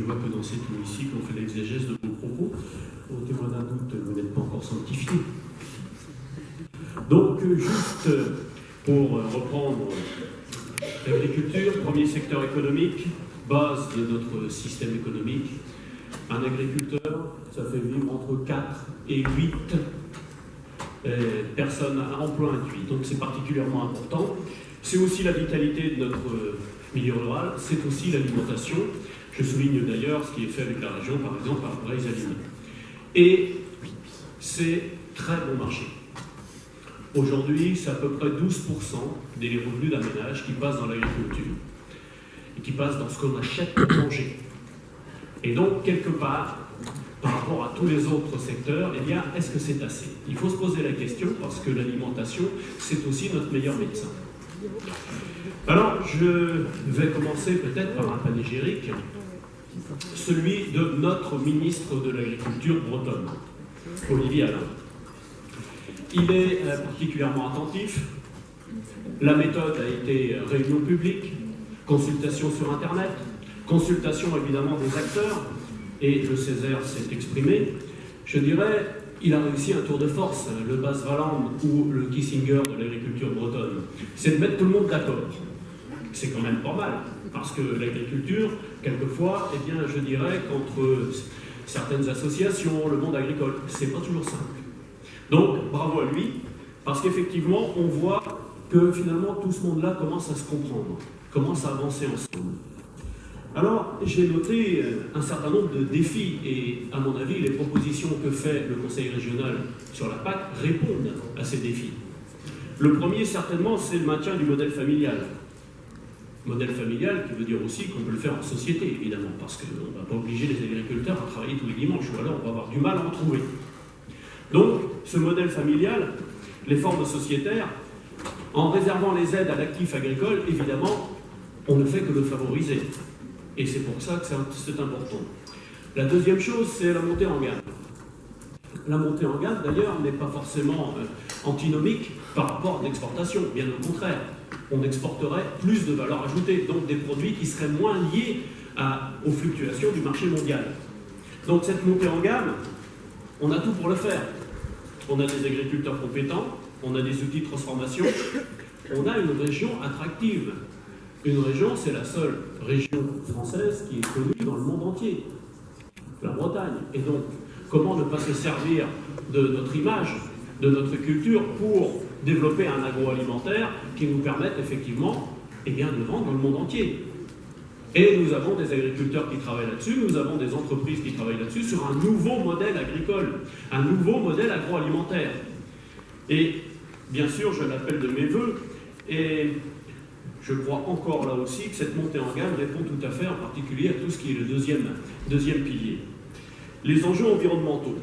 vois que dans cet hémicycle, on fait l'exégèse de vos propos. Au témoin d'un doute, vous n'êtes pas encore sanctifié. Donc, juste pour reprendre l'agriculture, premier secteur économique, base de notre système économique. Un agriculteur, ça fait vivre entre 4 et 8 personnes à emploi induit. Donc c'est particulièrement important. C'est aussi la vitalité de notre milieu rural, c'est aussi l'alimentation. Je souligne d'ailleurs ce qui est fait avec la région, par exemple, par Braise Aliments. Et c'est très bon marché. Aujourd'hui, c'est à peu près 12% des revenus d'un ménage qui passent dans l'agriculture et qui passent dans ce qu'on achète pour manger. Et donc, quelque part, par rapport à tous les autres secteurs, eh bien, est-ce que c'est assez? Il faut se poser la question parce que l'alimentation, c'est aussi notre meilleur médecin. Alors, je vais commencer peut-être par un panégyrique, celui de notre ministre de l'Agriculture bretonne, Olivier Alain. Il est particulièrement attentif. La méthode a été réunion publique, consultation sur Internet, consultation évidemment des acteurs, et le Césaire s'est exprimé. Je dirais, il a réussi un tour de force, le Bas-Valand ou le Kissinger de l'agriculture bretonne. C'est de mettre tout le monde d'accord. C'est quand même pas mal, parce que l'agriculture, quelquefois, eh bien, je dirais qu'entre certaines associations, le monde agricole, c'est pas toujours simple. Donc, bravo à lui, parce qu'effectivement, on voit que finalement, tout ce monde-là commence à se comprendre, commence à avancer ensemble. Alors, j'ai noté un certain nombre de défis et, à mon avis, les propositions que fait le Conseil régional sur la PAC répondent à ces défis. Le premier, certainement, c'est le maintien du modèle familial. Modèle familial qui veut dire aussi qu'on peut le faire en société, évidemment, parce qu'on ne va pas obliger les agriculteurs à travailler tous les dimanches, ou alors on va avoir du mal à en trouver. Donc, ce modèle familial, les formes sociétaires, en réservant les aides à l'actif agricole, évidemment, on ne fait que le favoriser. Et c'est pour ça que c'est important. La deuxième chose, c'est la montée en gamme. La montée en gamme, d'ailleurs, n'est pas forcément antinomique par rapport à l'exportation. Bien au contraire, on exporterait plus de valeur ajoutée, donc des produits qui seraient moins liés aux fluctuations du marché mondial. Donc cette montée en gamme, on a tout pour le faire. On a des agriculteurs compétents, on a des outils de transformation, on a une région attractive. Une région, c'est la seule région française qui est connue dans le monde entier, la Bretagne. Et donc, comment ne pas se servir de notre image, de notre culture pour développer un agroalimentaire qui nous permette effectivement de vendre dans le monde entier. Et nous avons des agriculteurs qui travaillent là-dessus, nous avons des entreprises qui travaillent là-dessus sur un nouveau modèle agricole, un nouveau modèle agroalimentaire. Et bien sûr, je l'appelle de mes voeux, et je crois encore là aussi que cette montée en gamme répond tout à fait, en particulier à tout ce qui est le deuxième pilier. Les enjeux environnementaux,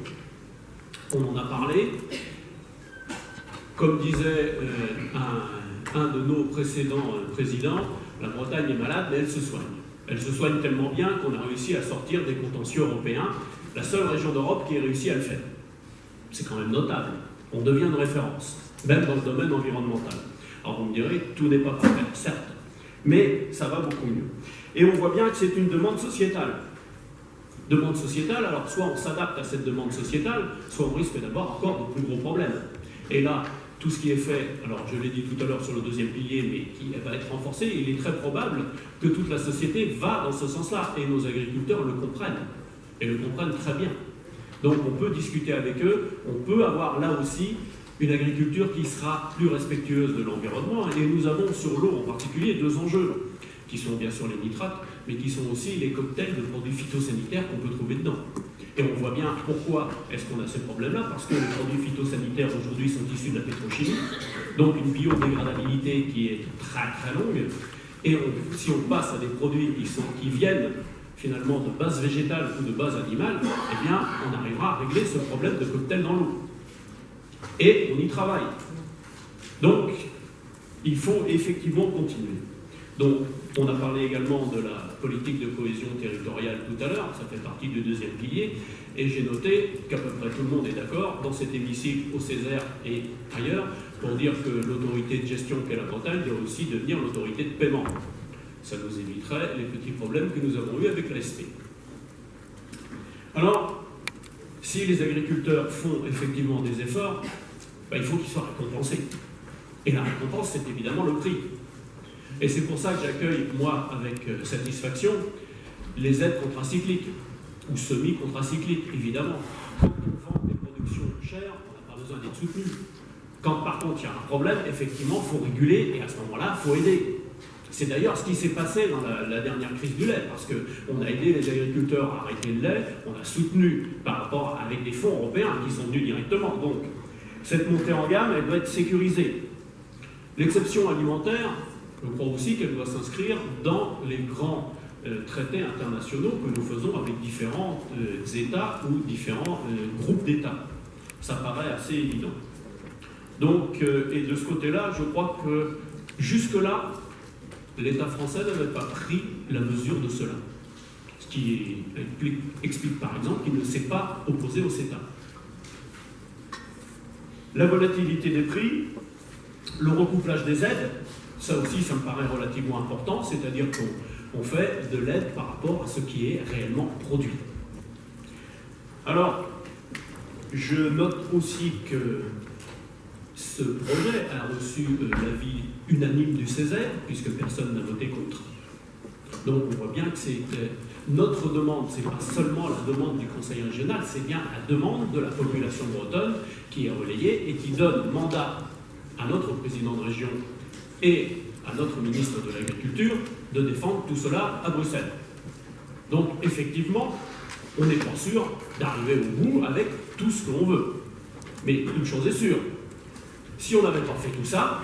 on en a parlé. Comme disait un de nos précédents présidents, la Bretagne est malade, mais elle se soigne. Elle se soigne tellement bien qu'on a réussi à sortir des contentieux européens, la seule région d'Europe qui a réussi à le faire. C'est quand même notable. On devient une référence, même dans le domaine environnemental. Alors vous me direz, tout n'est pas parfait, certes, mais ça va beaucoup mieux. Et on voit bien que c'est une demande sociétale. Demande sociétale, alors soit on s'adapte à cette demande sociétale, soit on risque d'avoir encore de plus gros problèmes. Et là, tout ce qui est fait, alors je l'ai dit tout à l'heure sur le deuxième pilier, mais qui va être renforcé, il est très probable que toute la société va dans ce sens-là, et nos agriculteurs le comprennent, et le comprennent très bien. Donc on peut discuter avec eux, on peut avoir là aussi une agriculture qui sera plus respectueuse de l'environnement, et nous avons sur l'eau en particulier deux enjeux, qui sont bien sûr les nitrates, mais qui sont aussi les cocktails de produits phytosanitaires qu'on peut trouver dedans. Et on voit bien pourquoi est-ce qu'on a ces problèmes-là, parce que les produits phytosanitaires aujourd'hui sont issus de la pétrochimie, donc une biodégradabilité qui est très très longue, et si on passe à des produits qui viennent finalement de base végétale ou de base animale, eh bien on arrivera à régler ce problème de cocktail dans l'eau. Et on y travaille. Donc, il faut effectivement continuer. Donc, on a parlé également de la politique de cohésion territoriale tout à l'heure, ça fait partie du deuxième pilier, et j'ai noté qu'à peu près tout le monde est d'accord, dans cet hémicycle, au Césaire et ailleurs, pour dire que l'autorité de gestion qu'est la Bretagne doit aussi devenir l'autorité de paiement. Ça nous éviterait les petits problèmes que nous avons eus avec l'ASP. Alors, si les agriculteurs font effectivement des efforts, il faut qu'ils soient récompensés. Et la récompense, c'est évidemment le prix. Et c'est pour ça que j'accueille, moi, avec satisfaction, les aides contracycliques, ou semi-contracycliques, évidemment. Quand on vend des productions chères, on n'a pas besoin d'être soutenu. Quand, par contre, il y a un problème, effectivement, il faut réguler, et à ce moment-là, il faut aider. C'est d'ailleurs ce qui s'est passé dans la dernière crise du lait, parce qu'on a aidé les agriculteurs à arrêter le lait, on a soutenu par rapport avec des fonds européens qui sont venus directement. Donc, cette montée en gamme, elle doit être sécurisée. L'exception alimentaire, je crois aussi qu'elle doit s'inscrire dans les grands traités internationaux que nous faisons avec différents États ou différents groupes d'États. Ça paraît assez évident. Donc, et de ce côté-là, je crois que jusque-là, l'État français n'avait pas pris la mesure de cela. Ce qui explique par exemple qu'il ne s'est pas opposé au CETA. La volatilité des prix, le recouplage des aides, ça aussi, ça me paraît relativement important, c'est-à-dire qu'on fait de l'aide par rapport à ce qui est réellement produit. Alors, je note aussi que ce projet a reçu l'avis unanime du Césaire, puisque personne n'a voté contre. Donc on voit bien que c'est notre demande, ce n'est pas seulement la demande du Conseil régional, c'est bien la demande de la population bretonne qui est relayée et qui donne mandat à notre président de région et à notre ministre de l'Agriculture de défendre tout cela à Bruxelles. Donc effectivement, on n'est pas sûr d'arriver au bout avec tout ce que l'on veut. Mais une chose est sûre, si on n'avait pas fait tout ça,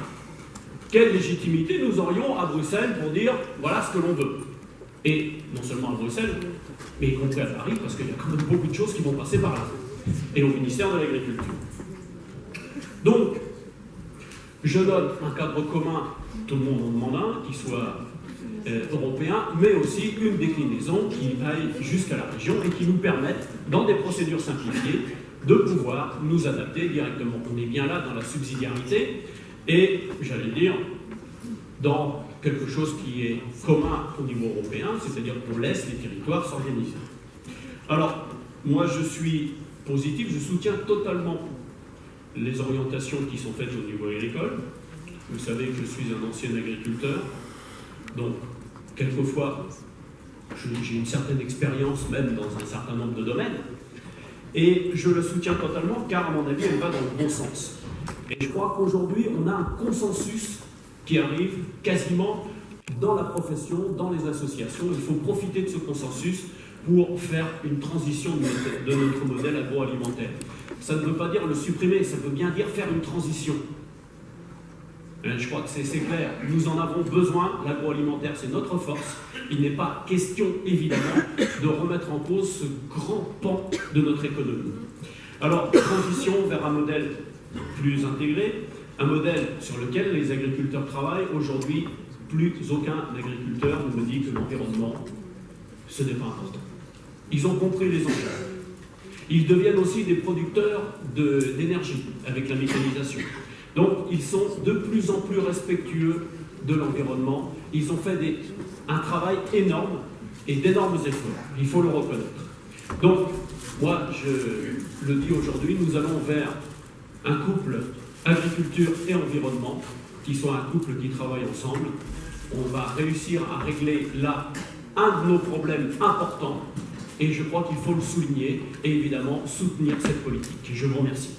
quelle légitimité nous aurions à Bruxelles pour dire voilà ce que l'on veut? Et non seulement à Bruxelles, mais y compris à Paris, parce qu'il y a quand même beaucoup de choses qui vont passer par là, et au ministère de l'Agriculture. Donc, je donne un cadre commun, tout le monde en demande un, qui soit européen, mais aussi une déclinaison qui aille jusqu'à la région et qui nous permette, dans des procédures simplifiées, de pouvoir nous adapter directement. On est bien là dans la subsidiarité et, j'allais dire, dans quelque chose qui est commun au niveau européen, c'est-à-dire qu'on laisse les territoires s'organiser. Alors, moi je suis positif, je soutiens totalement les orientations qui sont faites au niveau agricole. Vous savez que je suis un ancien agriculteur, donc quelquefois j'ai une certaine expérience même dans un certain nombre de domaines, et je le soutiens totalement car à mon avis elle va dans le bon sens. Et je crois qu'aujourd'hui on a un consensus qui arrive quasiment dans la profession, dans les associations. Il faut profiter de ce consensus pour faire une transition de notre modèle agroalimentaire. Ça ne veut pas dire le supprimer, ça veut bien dire faire une transition. Je crois que c'est clair, nous en avons besoin, l'agroalimentaire c'est notre force. Il n'est pas question évidemment de remettre en cause ce grand pan de notre économie. Alors, transition vers un modèle plus intégré, un modèle sur lequel les agriculteurs travaillent. Aujourd'hui, plus aucun agriculteur ne me dit que l'environnement, ce n'est pas important. Ils ont compris les enjeux. Ils deviennent aussi des producteurs d'énergie avec la mécanisation. Donc, ils sont de plus en plus respectueux de l'environnement. Ils ont fait un travail énorme et d'énormes efforts. Il faut le reconnaître. Donc, moi, je le dis aujourd'hui, nous allons vers un couple agriculture et environnement, qui soit un couple qui travaille ensemble. On va réussir à régler là un de nos problèmes importants et je crois qu'il faut le souligner et évidemment soutenir cette politique. Je vous remercie.